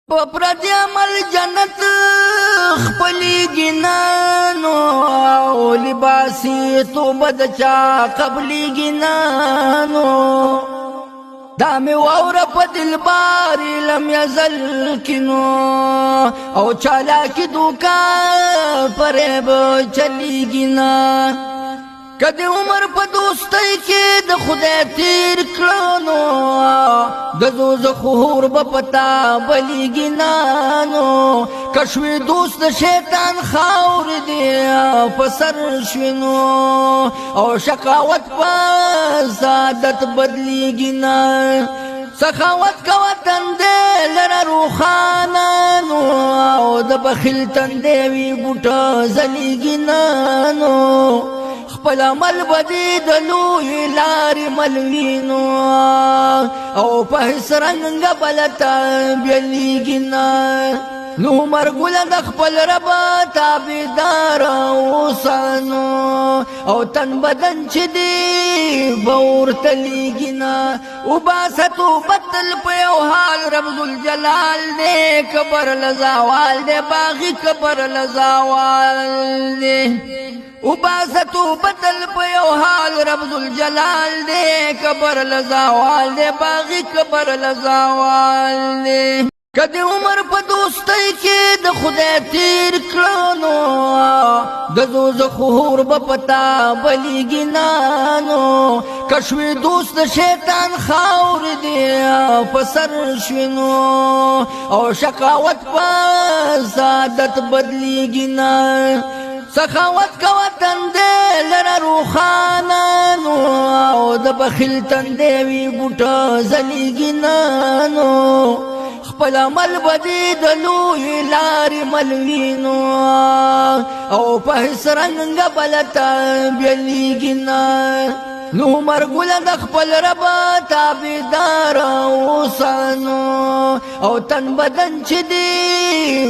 پردی عمل جنت خپلی گنانو او لباسی توبه د چا قبلی گنانو دامی وورا پا دلباری لم یزل کنو او چالاکی دوکا پریب چلی گنا کدی عمر پا دوستی که د خدای تیر کلانو د دوزخ خور بپتا بلی گنانو کشوی دوست شیطان خاور دی پسر شوینو او شقاوت پا سعادت بدلی گنا سخاوت کا وطن دے لرا روخانانو او د بخیل تندے وی بوٹا زلی گنانو خپل عمل بدی دلوی لاری ملوینو او پهس رنگ بلتا بیلی گنا نو مرگول د خپل ربا تابیدار اوسانو او تن بدن چی دی بور تلی گنا او باستو بطل پیو حال رب الجلال دے کبر لزاوال دے باغی کبر لزاوال دے او باستو بطل پیو حال رب الجلال دے کبر لزاوال دے باغی کبر لزاوال دے کدی عمر پا دوستی که د خدای تیر کلانو د دوزخ خور بپتا بلی گنانو کشوی دوست شیطان خاور دی پسر شوینو او شقاوت پا سعادت بدلی گنا سخاوت کا وطن دے لرا روخانانو او د بخیل تندے وی بوٹا زلی گنانو خپل عمل بدی دلوی لاری ملوینو او پهس رنگ بلتا بیلی گنا نو مرگول د خپل ربا تابیدار اوسانو او تن بدن چی دی